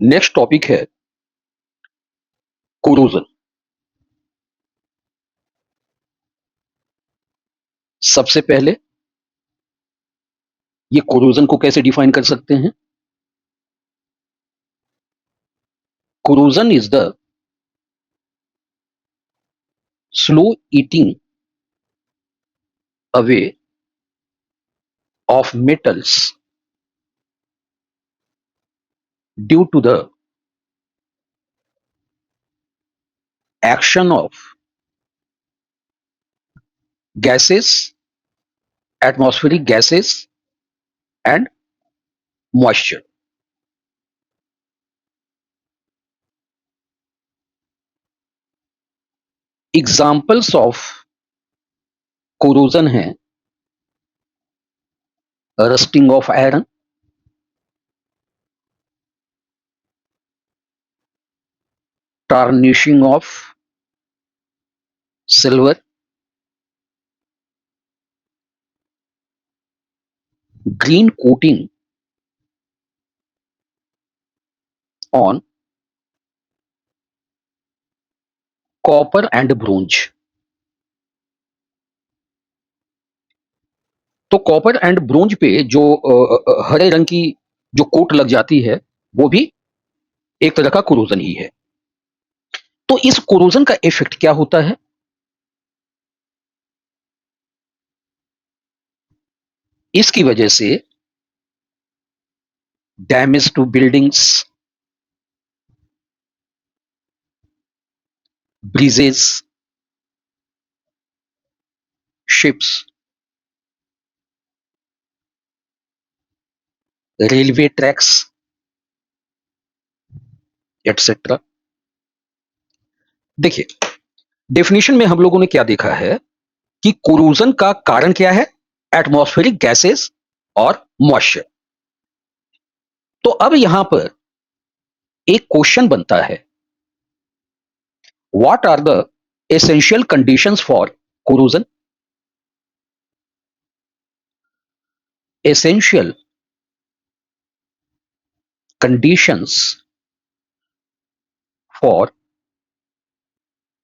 Next topic है corrosion. सबसे पहले ये कोरोजन को कैसे डिफाइन कर सकते हैं? Corrosion is the slow eating away of metals due to the action of gases, atmospheric gases and moisture. Examples of corrosion है rusting of iron, tarnishing of silver, green coating on copper and bronze. तो copper and bronze पे जो हरे रंग की जो coat लग जाती है वो भी एक तरह का कोरोजन ही है। तो इस कोरोजन का इफेक्ट क्या होता है? इसकी वजह से damage to buildings, bridges, ships, railway tracks etcetera. देखिए, डेफिनेशन में हम लोगों ने क्या देखा है कि कोरोजन का कारण क्या है? एटमॉस्फेरिक गैसेस और मॉइस्चर। तो अब यहां पर एक क्वेश्चन बनता है, what are the essential conditions for corrosion? Essential conditions for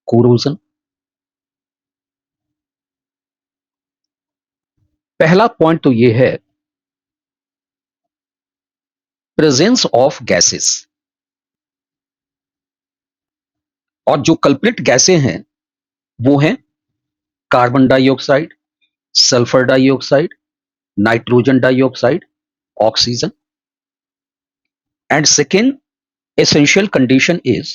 corrosion. पहला पॉइंट तो यह है प्रेजेंस ऑफ गैसेस। और जो कल्प्रिट गैसें हैं वो हैं carbon dioxide, sulphur dioxide, nitrogen dioxide, oxygen. And second essential condition is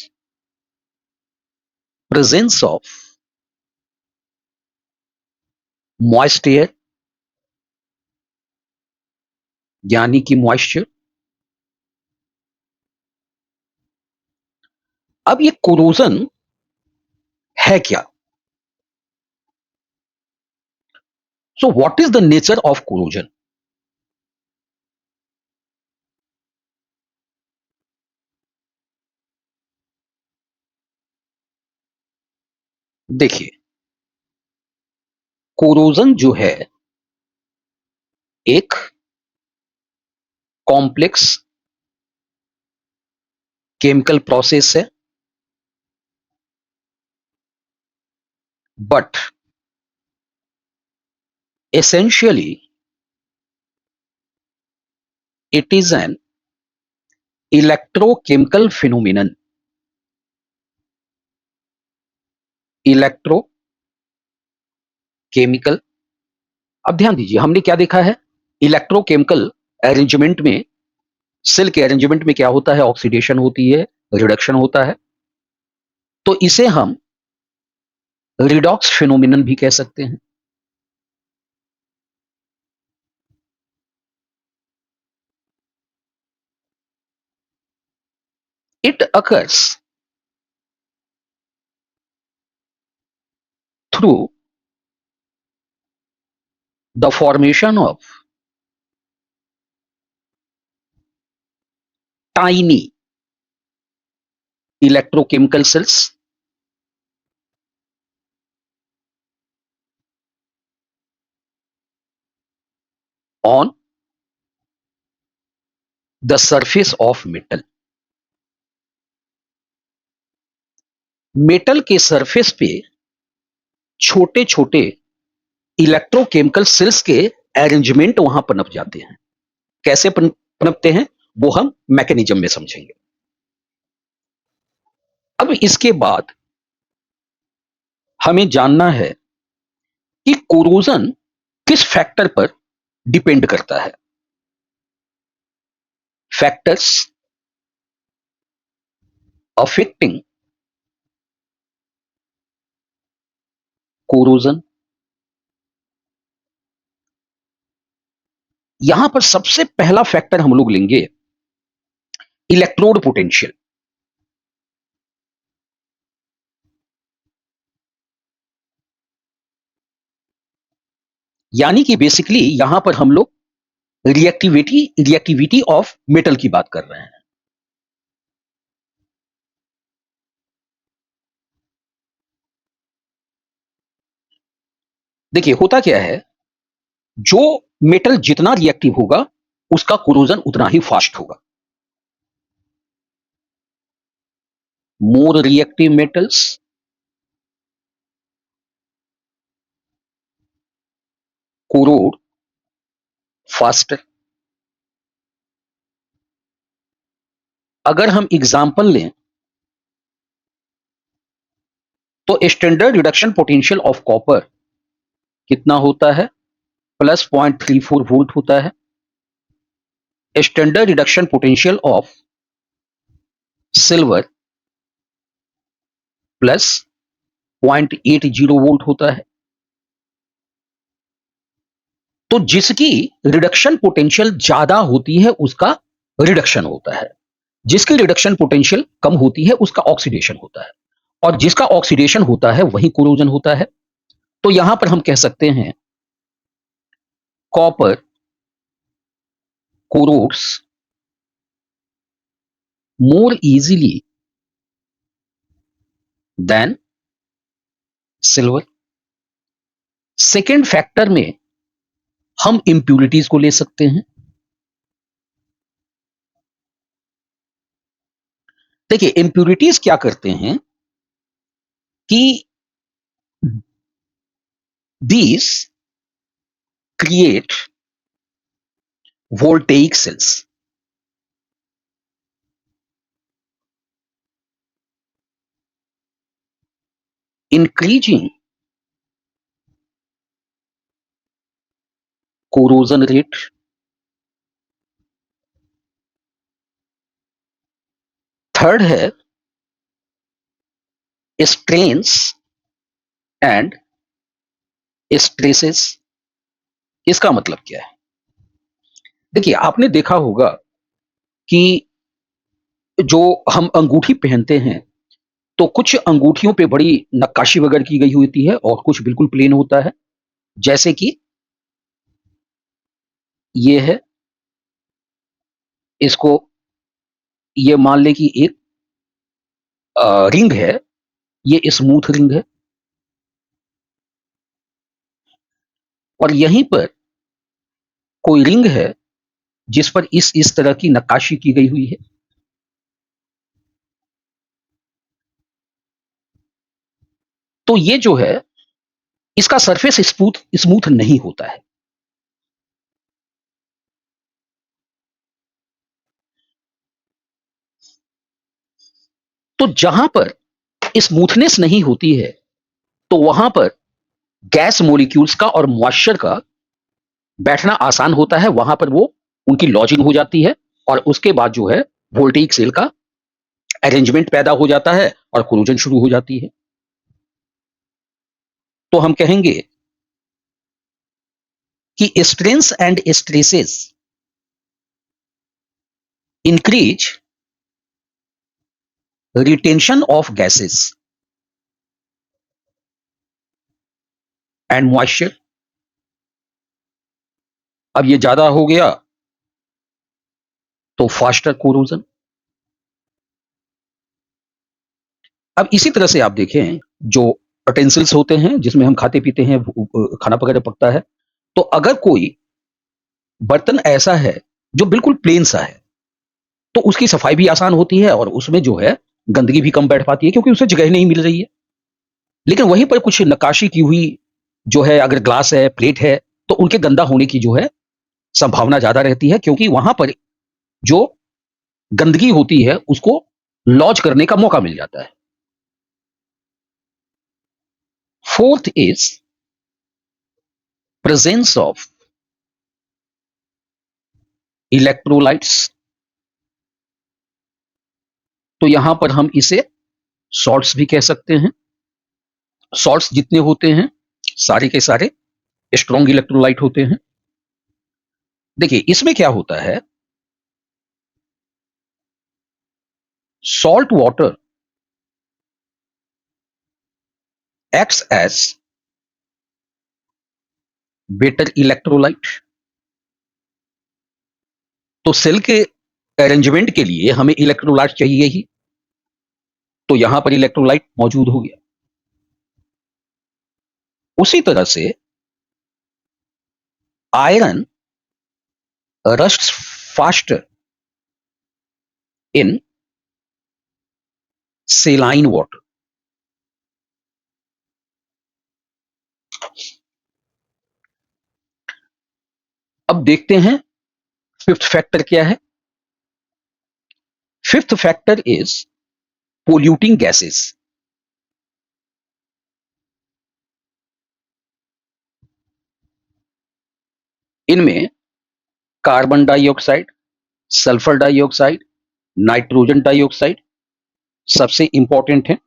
presence of moist air, यानी कि मॉइस्चर। अब ये कोरोजन है क्या? So what is the nature of corrosion? देखिए, कोरोजन जो है एक कॉम्प्लेक्स केमिकल प्रोसेस है, but essentially it is an electrochemical phenomenon. Electrochemical. अब ध्यान दीजिए, हमने क्या देखा है? इलेक्ट्रोकेमिकल अरेंजमेंट में, सेल के अरेंजमेंट में क्या होता है? ऑक्सीडेशन होती है, रिडक्शन होता है। तो इसे हम रिडॉक्स फिनोमिनन भी कह सकते हैं। It occurs through the formation of tiny electrochemical cells on the surface of metal. Metal के सरफेस पे छोटे छोटे इलेक्ट्रोकेमिकल सेल्स के अरेंजमेंट वहां पनप जाते हैं। कैसे पनपते हैं वो हम मैकेनिज्म में समझेंगे। अब इसके बाद हमें जानना है कि कोरोजन किस फैक्टर पर डिपेंड करता है। Factors affecting corrosion. यहां पर सबसे पहला फैक्टर हम लोग लेंगे इलेक्ट्रोड पोटेंशियल। यानी कि बेसिकली यहां पर हम लोग रिएक्टिविटी ऑफ मेटल की बात कर रहे हैं। देखिए होता क्या है, जो मेटल जितना रिएक्टिव होगा उसका कोरोजन उतना ही फास्ट होगा। More reactive metals corrode faster. अगर हम एग्जाम्पल लें तो standard reduction potential of copper कितना होता है? प्लस 0.34 वोल्ट होता है। Standard reduction potential of silver plus 0.80 volt होता है। तो जिसकी रिडक्शन पोटेंशियल ज्यादा होती है उसका रिडक्शन होता है, जिसकी रिडक्शन पोटेंशियल कम होती है उसका ऑक्सीडेशन होता है, और जिसका ऑक्सीडेशन होता है वही कोरोजन होता है। तो यहां पर हम कह सकते हैं copper corrodes more easily than silver. Second factor में हम इंप्यूरिटीज को ले सकते हैं। देखिए इंप्यूरिटीज क्या करते हैं कि these create voltaic cells। increasing corrosion rate। Third है strains and stresses। इसका मतलब क्या है? देखिए आपने देखा होगा कि जो हम अंगूठी पहनते हैं तो कुछ अंगूठियों पे बड़ी नक्काशी वगैरह की गई होती है और कुछ बिल्कुल प्लेन होता है। जैसे कि ये है, इसको ये मान ले कि एक रिंग है, ये स्मूथ रिंग है, और यहीं पर कोई रिंग है जिस पर इस तरह की नक्काशी की गई हुई है। तो ये जो है इसका सरफेस स्मूथ नहीं होता है। तो जहां पर स्मूथनेस नहीं होती है तो वहां पर गैस मॉलिक्यूल्स का और मॉइस्चर का बैठना आसान होता है, वहां पर वो उनकी लॉजिंग हो जाती है और उसके बाद जो है वोल्टेइक सेल का अरेंजमेंट पैदा हो जाता है और कोरोजन शुरू हो जाती है। तो हम कहेंगे कि strains and stresses increase retention of gases and moisture. अब ये ज्यादा हो गया तो फास्टर कोरोजन। अब इसी तरह से आप देखें जो यूटेंसिल्स होते हैं जिसमें हम खाते पीते हैं, खाना वगैरह पकता है, तो अगर कोई बर्तन ऐसा है जो बिल्कुल प्लेन सा है तो उसकी सफाई भी आसान होती है और उसमें जो है गंदगी भी कम बैठ पाती है क्योंकि उसे जगह नहीं मिल रही है। लेकिन वहीं पर कुछ नक्काशी की हुई जो है, अगर ग्लास है, प्लेट है, तो उनके गंदा होने की जो है संभावना ज्यादा रहती है, क्योंकि वहां पर जो गंदगी होती है उसको लॉज करने का मौका मिल जाता है। Fourth is presence of electrolytes. तो यहां पर हम इसे सॉल्ट्स भी कह सकते हैं। सॉल्ट्स जितने होते हैं सारे के सारे स्ट्रॉन्ग इलेक्ट्रोलाइट होते हैं। देखिए इसमें क्या होता है, salt water acts as better electrolyte. तो सेल के अरेंजमेंट के लिए हमें इलेक्ट्रोलाइट चाहिए ही, तो यहां पर इलेक्ट्रोलाइट मौजूद हो गया। उसी तरह से iron rusts faster in saline water. अब देखते हैं फिफ्थ फैक्टर क्या है। Fifth factor is polluting gases. इनमें carbon dioxide, sulphur dioxide, nitrogen dioxide सबसे इंपॉर्टेंट है।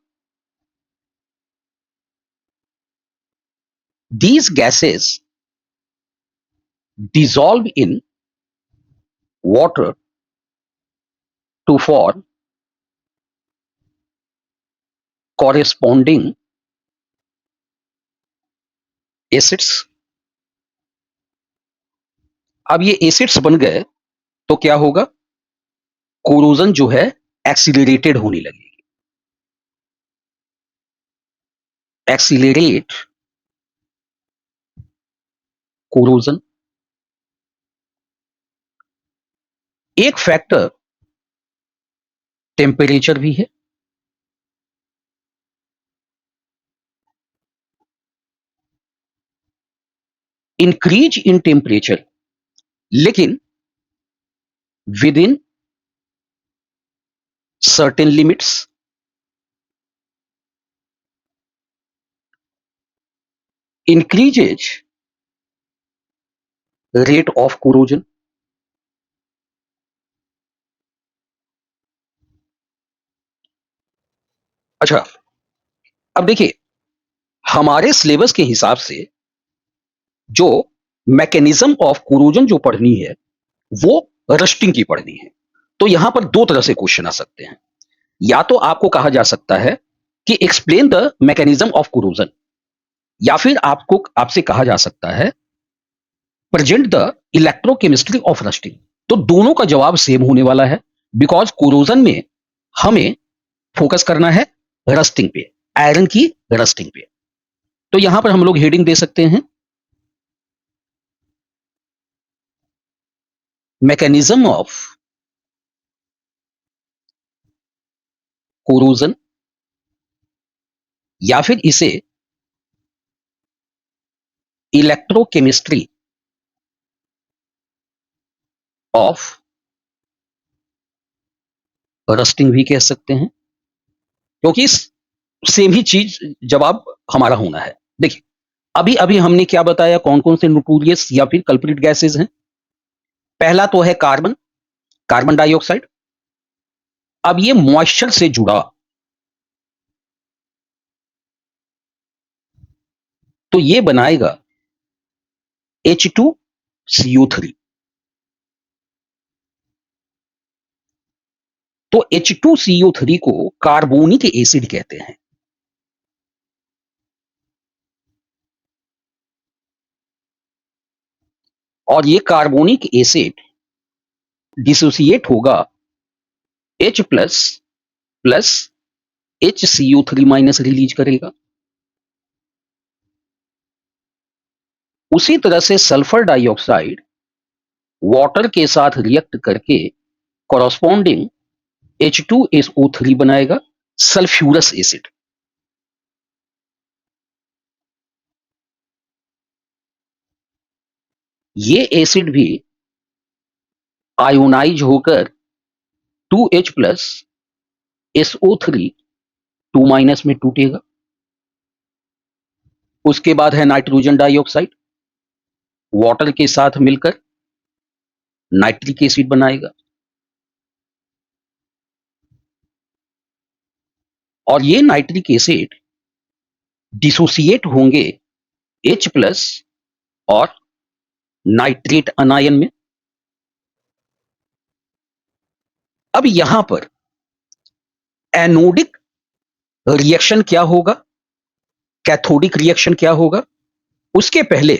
These gases dissolve in water to form corresponding acids। अब ये एसिड्स बन गए तो क्या होगा, कोरोजन जो है एक्सीलरेटेड होने लगेगी। Accelerate corrosion. एक फैक्टर टेम्परेचर भी है। इंक्रीज इन टेम्परेचर, लेकिन with in certain limits. Increases rate of corrosion. अच्छा, अब देखिए हमारे सिलेबस के हिसाब से जो मैकेनिज्म ऑफ कोरोजन जो पढ़नी है वो रस्टिंग की पढ़नी है। तो यहां पर दो तरह से क्वेश्चन आ सकते हैं। या तो आपको कहा जा सकता है कि explain the mechanism of corrosion, या फिर आपसे कहा जा सकता है present the electrochemistry of rusting. तो दोनों का जवाब सेम होने वाला है, बिकॉज कोरोजन में हमें फोकस करना है रस्टिंग पे, आयरन की रस्टिंग पे। तो यहां पर हम लोग हेडिंग दे सकते हैं मैकेनिज्म ऑफ कोरोजन, या फिर इसे इलेक्ट्रोकेमिस्ट्री ऑफ रस्टिंग भी कह सकते हैं, क्योंकि सेम ही चीज जवाब हमारा होना है। देखिए अभी अभी हमने क्या बताया, कौन कौन से नोटोरियस या फिर कल्प्रिट गैसेज हैं। पहला तो है कार्बन, कार्बन डाइऑक्साइड। अब ये मॉइस्चर से जुड़ा, तो ये बनाएगा H2CO3। तो H2CO3 को कार्बोनिक एसिड कहते हैं। और ये कार्बोनिक एसिड डिसोसिएट होगा H plus plus HCO3 minus release करेगा। उसी तरह से सल्फर डाइऑक्साइड वाटर के साथ रिएक्ट करके कॉरस्पॉन्डिंग H2SO3 बनाएगा। Sulphurous acid. ये एसिड भी आयोनाइज होकर 2H प्लस SO3 2 माइनस में टूटेगा। उसके बाद है नाइट्रोजन डाइऑक्साइड, वाटर के साथ मिलकर नाइट्रिक एसिड बनाएगा। और ये नाइट्रिक एसिड डिसोसिएट होंगे H प्लस और नाइट्रेट अनायन में। अब यहां पर एनोडिक रिएक्शन क्या होगा, कैथोडिक रिएक्शन क्या होगा, उसके पहले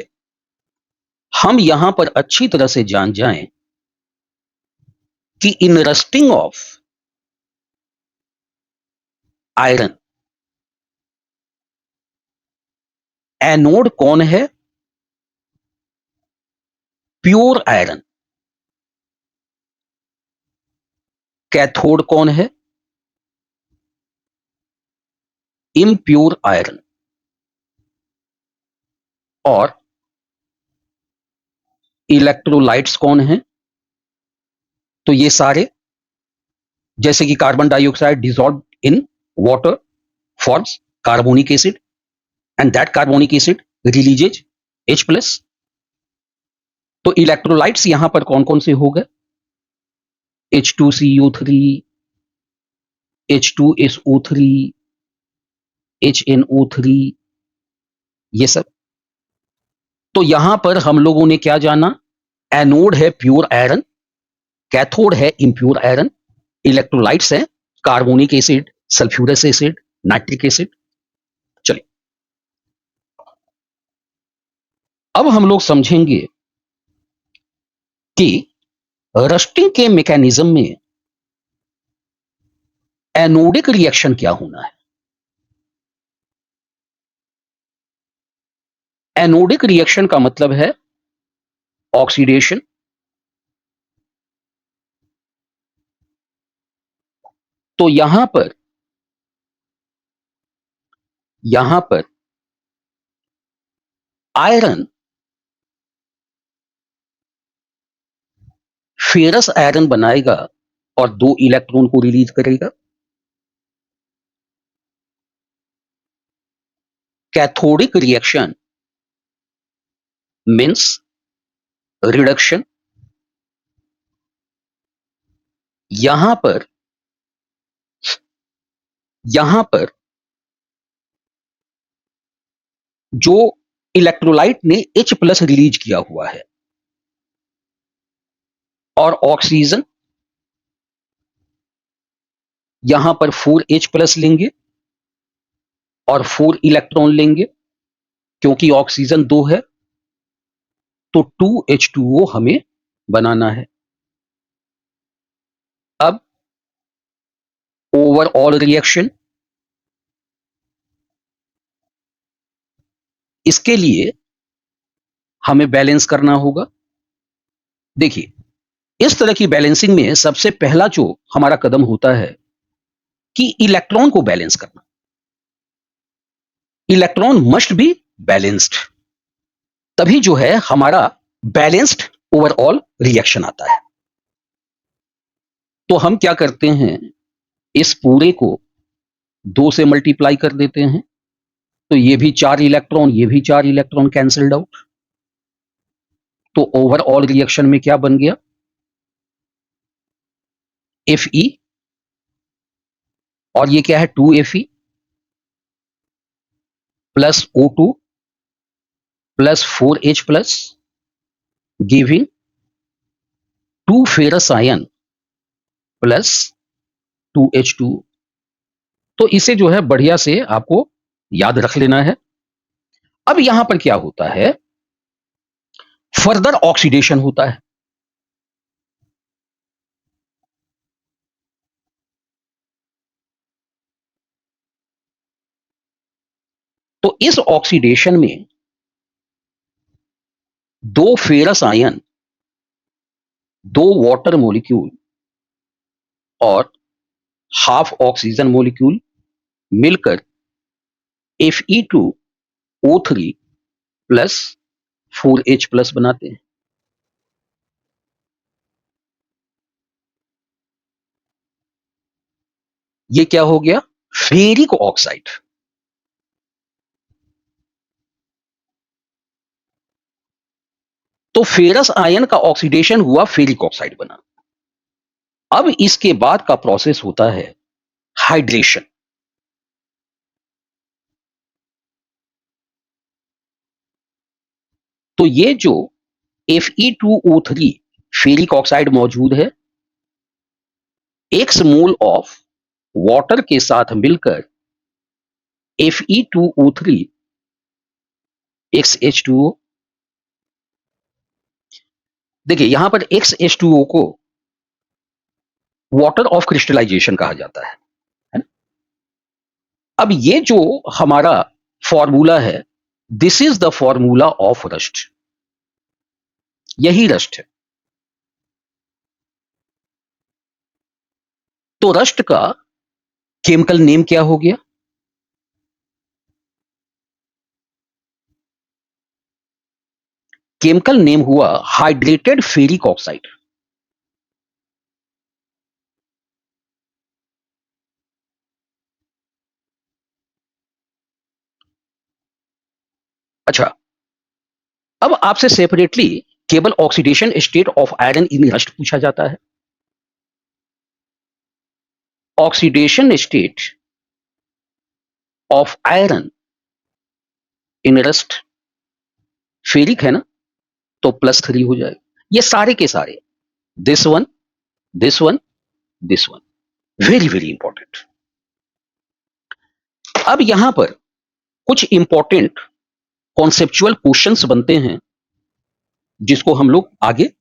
हम यहां पर अच्छी तरह से जान जाएं कि इन रस्टिंग ऑफ आयरन एनोड कौन है, प्योर आयरन। कैथोड कौन है, इम्प्योर आयरन। और इलेक्ट्रोलाइट्स कौन है, तो ये सारे, जैसे कि carbon dioxide dissolve in water forms carbonic acid and that carbonic acid releases H plus. तो इलेक्ट्रोलाइट्स यहां पर कौन कौन से हो गए, H2CO3, H2SO3, HNO3, ये सब। तो यहां पर हम लोगों ने क्या जाना, एनोड है प्योर आयरन, कैथोड है इम्प्योर आयरन, इलेक्ट्रोलाइट्स है carbonic acid, sulphurous acid, nitric acid. चलिए अब हम लोग समझेंगे कि रस्टिंग के मैकेनिज्म में एनोडिक रिएक्शन क्या होना है। एनोडिक रिएक्शन का मतलब है ऑक्सीडेशन। तो यहां पर आयरन फेरस आयरन बनाएगा और 2 इलेक्ट्रॉन को रिलीज करेगा। Cathodic reaction means reduction. यहां पर जो इलेक्ट्रोलाइट ने H प्लस रिलीज किया हुआ है और ऑक्सीजन यहां पर 4H प्लस लेंगे और 4 इलेक्ट्रॉन लेंगे, क्योंकि ऑक्सीजन 2 है तो 2H2O हमें बनाना है। अब ओवरऑल रिएक्शन, इसके लिए हमें बैलेंस करना होगा। देखिए, इस तरह की बैलेंसिंग में सबसे पहला जो हमारा कदम होता है कि इलेक्ट्रॉन को बैलेंस करना। इलेक्ट्रॉन मस्ट बी बैलेंस्ड, तभी जो है हमारा बैलेंस्ड ओवरऑल रिएक्शन आता है। तो हम क्या करते हैं, इस पूरे को 2 से मल्टीप्लाई कर देते हैं, तो ये भी 4 इलेक्ट्रॉन, ये भी 4 इलेक्ट्रॉन कैंसल्ड आउट। तो ओवरऑल रिएक्शन में क्या बन गया, Fe, और ये क्या है 2Fe plus O2 plus 4H plus giving 2 ferrous ion plus 2H2। तो इसे जो है बढ़िया से आपको याद रख लेना है। अब यहां पर क्या होता है, फर्दर ऑक्सीडेशन होता है। तो इस ऑक्सीडेशन में 2 फेरस आयन, 2 वाटर मॉलिक्यूल और हाफ ऑक्सीजन मॉलिक्यूल मिलकर Fe2O3 प्लस 4H प्लस बनाते हैं। ये क्या हो गया? Ferric oxide. तो फेरस आयन का ऑक्सीडेशन हुआ, फेरिक ऑक्साइड बना। अब इसके बाद का प्रोसेस होता है हाइड्रेशन। तो ये जो Fe2O3 फेरिक ऑक्साइड मौजूद है, एक्स मोल ऑफ वाटर के साथ मिलकर Fe2O3 XH2O। देखिए यहां पर XH2O को वाटर ऑफ क्रिस्टलाइजेशन कहा जाता है ना? अब ये जो हमारा फॉर्मूला है, this is the formula of rust. यही रस्ट है। तो रस्ट का केमिकल नेम क्या हो गया? केमिकल नेम हुआ हाइड्रेटेड फेरिक ऑक्साइड। अच्छा, अब आपसे सेपरेटली केवल oxidation state of iron in rust पूछा जाता है। Oxidation state of iron in rust, ferric है ना, तो +3 हो जाएगा। ये सारे के सारे, this one, this one, this one, very very important. अब यहां पर कुछ इंपॉर्टेंट कॉन्सेप्चुअल क्वेश्चंस बनते हैं जिसको हम लोग आगे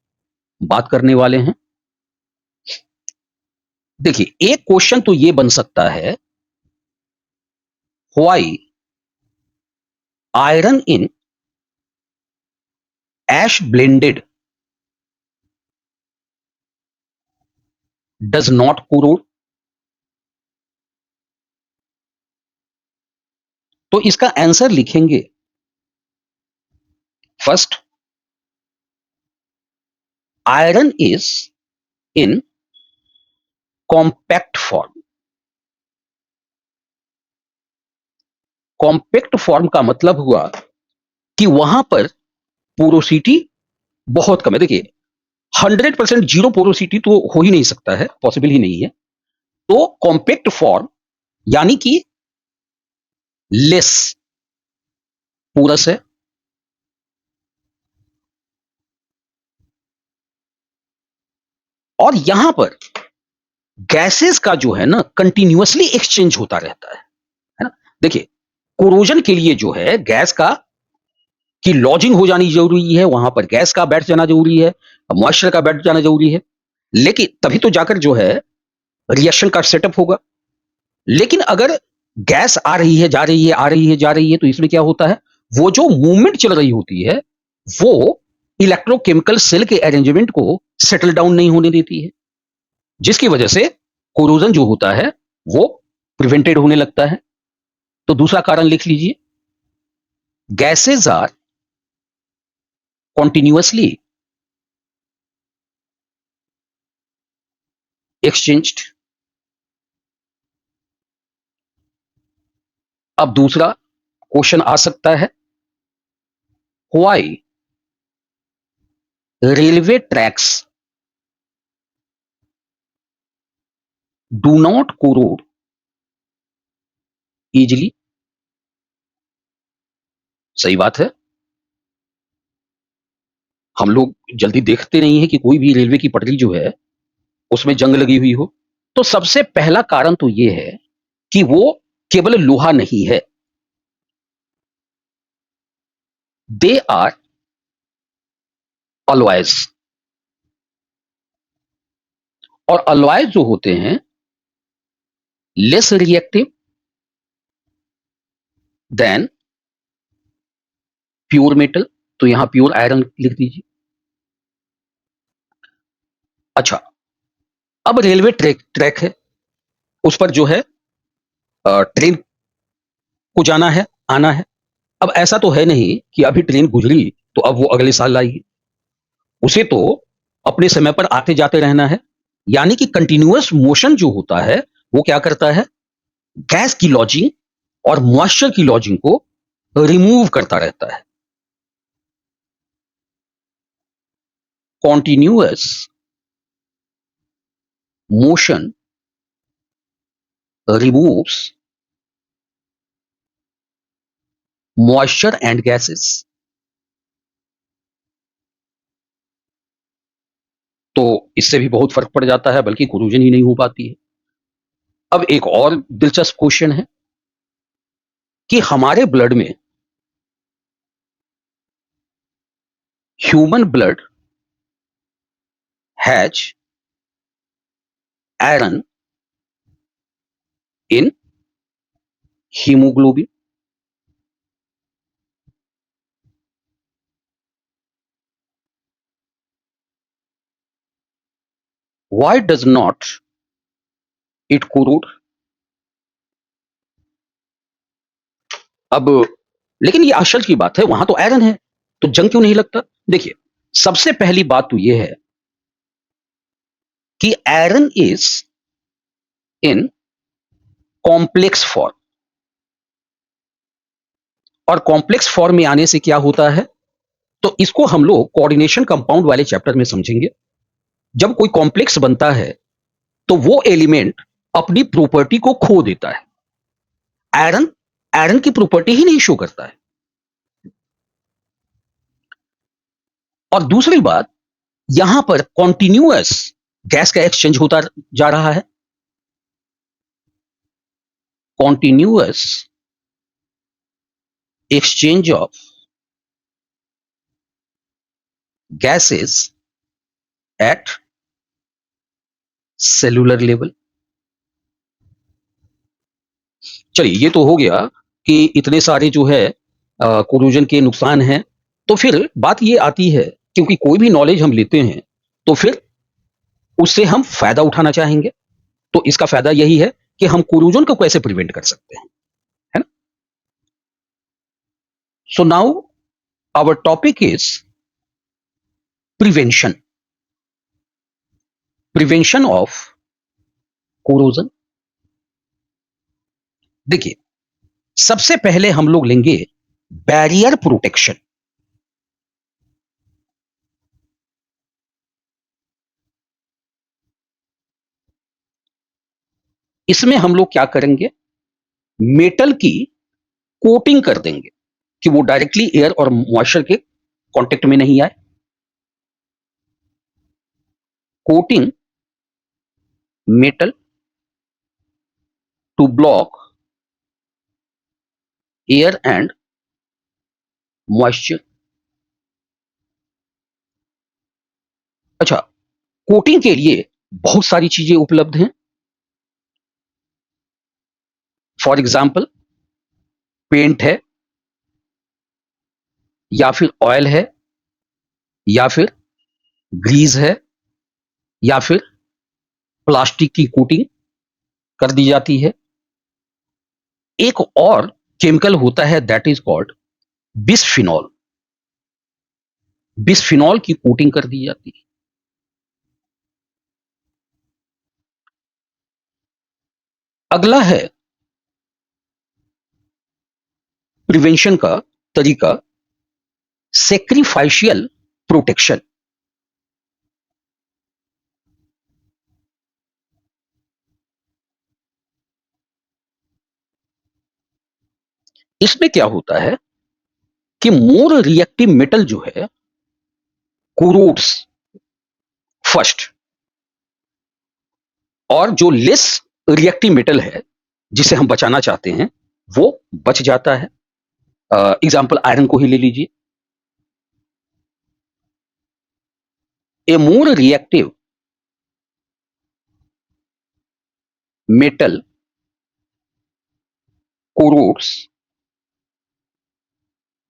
बात करने वाले हैं। देखिए एक क्वेश्चन तो ये बन सकता है, why iron in ash blended does not corrode. तो इसका आंसर लिखेंगे, first, iron is in compact form. Compact form का मतलब हुआ कि वहां पर पोरोसिटी बहुत कम है। देखिए 100% जीरो पोरोसिटी तो हो ही नहीं सकता है, पॉसिबल ही नहीं है। तो कॉम्पैक्ट फॉर्म यानी कि लेस पोरस है। और यहां पर गैसेस का जो है ना कंटिन्यूअसली एक्सचेंज होता रहता है ना। देखिए कोरोजन के लिए जो है गैस का की लॉजिंग हो जानी जरूरी है, वहां पर गैस का बैठ जाना जरूरी है, मॉइस्चर का बैठ जाना जरूरी है, लेकिन तभी तो जाकर जो है रिएक्शन का सेटअप होगा। लेकिन अगर गैस आ रही है जा रही है आ रही है जा रही है, तो इसमें क्या होता है, वो जो मूवमेंट चल रही होती है वो इलेक्ट्रोकेमिकल सेल के अरेंजमेंट को सेटल डाउन नहीं होने देती है, जिसकी वजह से कोरोजन जो होता है वो प्रिवेंटेड होने लगता है। तो दूसरा कारण लिख लीजिए, गैसेज आर कॉन्टिन्यूअसली एक्सचेंज्ड। अब दूसरा क्वेश्चन आ सकता है, why railway tracks do not corrode easily. सही बात है, हम लोग जल्दी देखते नहीं है कि कोई भी रेलवे की पटरी जो है उसमें जंग लगी हुई हो। तो सबसे पहला कारण तो यह है कि वो केवल लोहा नहीं है, दे आर अलॉयज। और अलॉयज जो होते हैं less reactive than pure metal. तो यहां प्योर आयरन लिख दीजिए। अच्छा, अब रेलवे ट्रैक है, उस पर जो है ट्रेन को जाना है, आना है। अब ऐसा तो है नहीं कि अभी ट्रेन गुजरी तो अब वो अगले साल आएगी। उसे तो अपने समय पर आते-जाते रहना है। यानी कि कंटीन्यूअस मोशन जो होता है, वो क्या करता है? गैस की लॉजिंग और मॉइस्चर की लॉजिंग को रिमूव करता रहता है। Continuous motion removes moisture and gases. तो इससे भी बहुत फर्क पड़ जाता है, बल्कि कोरोजन ही नहीं हो पाती है। अब एक और दिलचस्प क्वेश्चन है कि हमारे ब्लड में human blood has iron in haemoglobin. Why does not it corrode? अब लेकिन ये आश्चर्य की बात है, वहां तो आयरन है, तो जंग क्यों नहीं लगता? देखिए, सबसे पहली बात तो ये है कि iron is in complex form, और कॉम्प्लेक्स फॉर्म में आने से क्या होता है, तो इसको हम लोग कोऑर्डिनेशन कंपाउंड वाले चैप्टर में समझेंगे। जब कोई कॉम्प्लेक्स बनता है तो वो एलिमेंट अपनी प्रॉपर्टी को खो देता है। आयरन आयरन की प्रॉपर्टी ही नहीं शो करता है। और दूसरी बात, यहां पर कॉन्टिन्यूअस गैस का एक्सचेंज होता जा रहा है। Continuous exchange of gases at cellular level. चलिए, ये तो हो गया कि इतने सारे जो है कोरोजन के नुकसान हैं। तो फिर बात ये आती है, क्योंकि कोई भी नॉलेज हम लेते हैं तो फिर उससे हम फायदा उठाना चाहेंगे। तो इसका फायदा यही है कि हम कोरोजन को कैसे प्रिवेंट कर सकते हैं, है ना? So now our topic is prevention. Prevention of corrosion. देखिए, सबसे पहले हम लोग लेंगे बैरियर प्रोटेक्शन। इसमें हम लोग क्या करेंगे? मेटल की कोटिंग कर देंगे कि वो डायरेक्टली एयर और मॉइस्चर के कांटेक्ट में नहीं आए। Coating metal to block air and moisture. अच्छा, कोटिंग के लिए बहुत सारी चीजें उपलब्ध हैं। फॉर एग्जाम्पल, पेंट है, या फिर ऑयल है, या फिर ग्रीज है, या फिर प्लास्टिक की कोटिंग कर दी जाती है। एक और केमिकल होता है, that is called bisphenol. Bisphenol की कोटिंग कर दी जाती है। अगला है प्रिवेंशन का तरीका, सेक्रीफाइशियल प्रोटेक्शन। इसमें क्या होता है कि मोर रिएक्टिव मेटल जो है कोरोड्स फर्स्ट, और जो लेस रिएक्टिव मेटल है जिसे हम बचाना चाहते हैं वो बच जाता है। एग्जाम्पल आयरन को ही ले लीजिए। A more reactive metal corrodes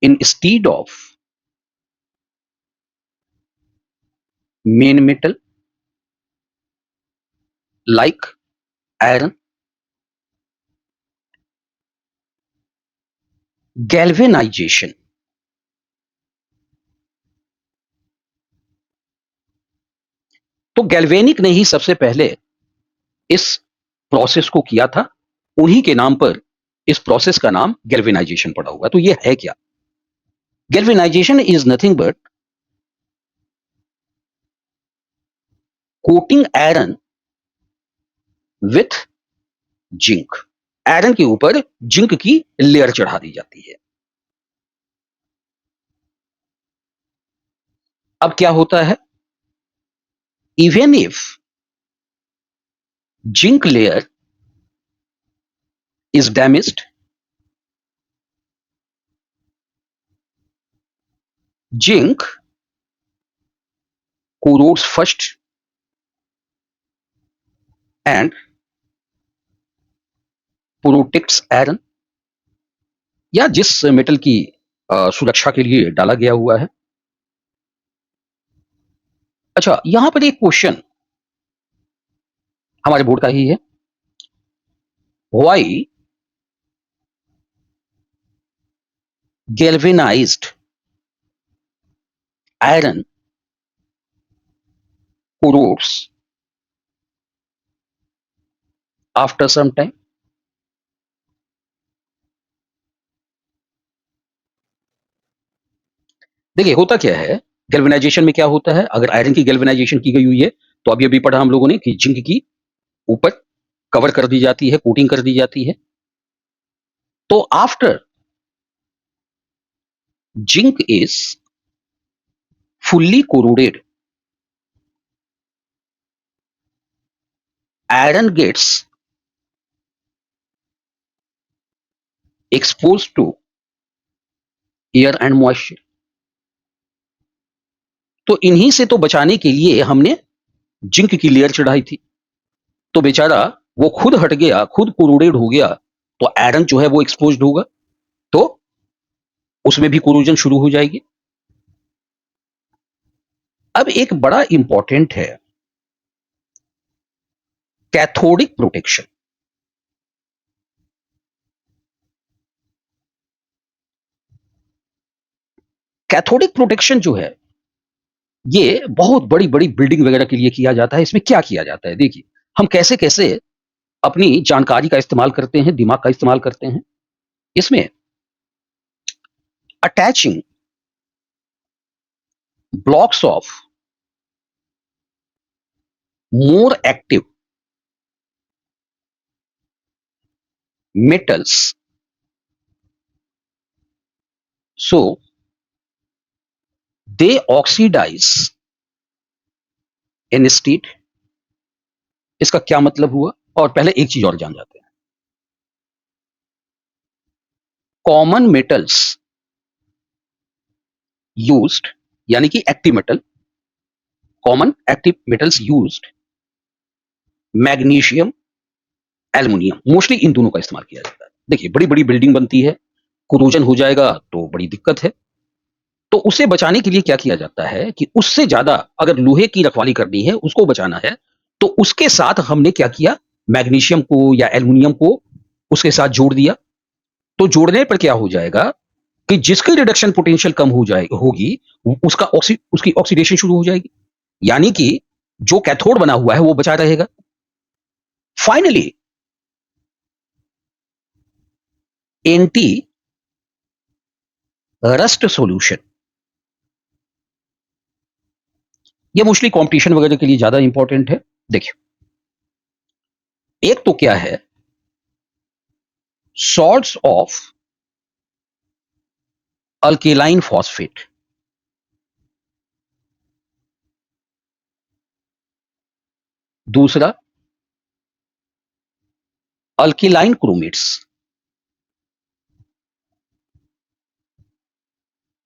instead of main metal like iron, galvanization. तो गैल्वेनिक ने ही सबसे पहले इस प्रोसेस को किया था, उन्हीं के नाम पर इस प्रोसेस का नाम गैल्वेनाइजेशन पड़ा हुआ है। तो ये है क्या? Galvanisation is nothing but coating iron with zinc. Iron के ऊपर जिंक की लेयर चढ़ा दी जाती है। अब क्या होता है, even if zinc layer is damaged, zinc corrodes first and protects iron, या जिस मेटल की सुरक्षा के लिए डाला गया हुआ है। अच्छा, यहां पर एक क्वेश्चन हमारे बोर्ड का ही है, why galvanized iron corrodes after some time। देखिए होता क्या है, गैल्वेनाइजेशन में क्या होता है, अगर आयरन की गैल्वेनाइजेशन की गई हुई है तो अभी अभी पढ़ा हम लोगों ने कि जिंक की ऊपर कवर कर दी जाती है, कोटिंग कर दी जाती है। तो after zinc is fully corroded, iron gets exposed to air and moisture। तो इन्हीं से तो बचाने के लिए हमने जिंक की लेयर चढ़ाई थी। तो बेचारा वो खुद हट गया, खुद कोरोडेड हो गया, तो आयरन जो है वो एक्सपोज्ड होगा, तो उसमें भी कोरोजन शुरू हो जाएगी। अब एक बड़ा इंपॉर्टेंट है कैथोडिक प्रोटेक्शन। कैथोडिक प्रोटेक्शन जो है ये बहुत बड़ी बड़ी बिल्डिंग वगैरह के लिए किया जाता है। इसमें क्या किया जाता है, देखिए हम कैसे कैसे अपनी जानकारी का इस्तेमाल करते हैं, दिमाग का इस्तेमाल करते हैं। इसमें attaching blocks of more active metals, so they oxidize in state। इसका क्या मतलब हुआ, और पहले एक चीज और जान जाते हैं। कॉमन मेटल्स यूज्ड, यानी कि active metal, common active metals used magnesium, aluminium, mostly in दोनों का इस्तेमाल किया जाता है। देखिए बड़ी बड़ी बिल्डिंग बनती है, कोरोजन हो जाएगा तो बड़ी दिक्कत है। तो उसे बचाने के लिए क्या किया जाता है कि उससे ज्यादा अगर लोहे की रखवाली करनी है, उसको बचाना है, तो उसके साथ हमने क्या किया, मैग्नीशियम को या एल्युमिनियम को उसके साथ जोड़ दिया। तो जोड़ने पर क्या हो जाएगा कि जिसकी रिडक्शन पोटेंशियल कम हो जाएगी होगी, उसकी ऑक्सीडेशन शुरू हो जाएगी, यानी कि जो कैथोड बना हुआ है वो बचा रहेगा। फाइनली एंटी रस्ट सॉल्यूशन, ये मोस्टली कॉम्पिटिशन वगैरह के लिए ज्यादा इंपॉर्टेंट है। देखिए एक तो क्या है, सॉल्ट्स ऑफ अल्केलाइन फॉस्फेट, दूसरा alkaline chromates,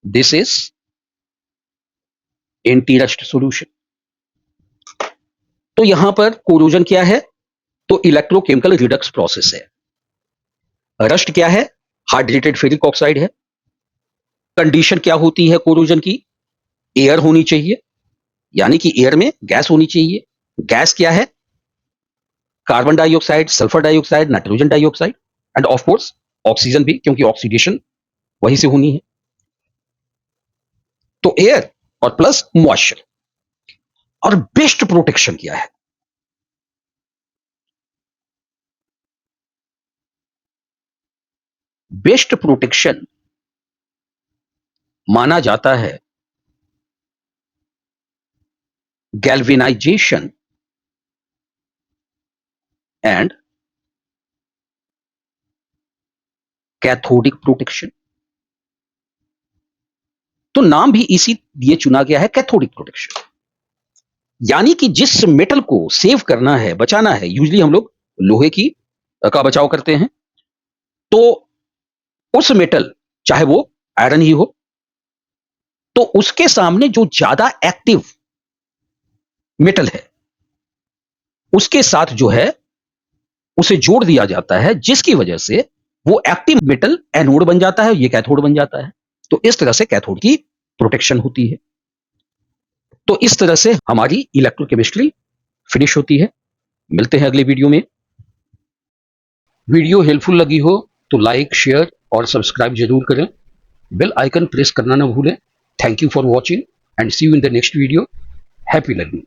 this is anti rust solution. तो यहां पर कोरोजन क्या है, तो इलेक्ट्रोकेमिकल रिडक्स प्रोसेस है। रस्ट क्या है, हाइड्रेटेड फेरिक ऑक्साइड है। कंडीशन क्या होती है कोरोजन की, एयर होनी चाहिए, यानी कि एयर में गैस होनी चाहिए। गैस क्या है, carbon dioxide, sulphur dioxide, nitrogen dioxide, end of course oxygen भी, क्योंकि ऑक्सीडेशन वहीं से होनी है। तो एयर और प्लस मॉइस्चर। और बेस्ट प्रोटेक्शन क्या है? बेस्ट प्रोटेक्शन माना जाता है गैल्वेनाइजेशन एंड कैथोडिक प्रोटेक्शन। तो नाम भी इसी लिए चुना गया है, कैथोडिक प्रोटेक्शन। यानी कि जिस मेटल को सेव करना है, बचाना है, यूजली हम लोग लोहे की का बचाव करते हैं, तो उस मेटल, चाहे वो आयरन ही हो, तो उसके सामने जो ज्यादा एक्टिव मेटल है उसके साथ जो है उसे जोड़ दिया जाता है, जिसकी वजह से वो एक्टिव मेटल एनोड बन जाता है, ये कैथोड बन जाता है। तो इस तरह से कैथोड की प्रोटेक्शन होती है। तो इस तरह से हमारी इलेक्ट्रोकेमिस्ट्री फिनिश होती है। मिलते हैं अगले वीडियो में। वीडियो हेल्पफुल लगी हो तो लाइक, शेयर और सब्सक्राइब जरूर करें। बेल आइकन प्रेस करना ना भूलें। Thank you for watching and see you in the next video. Happy learning.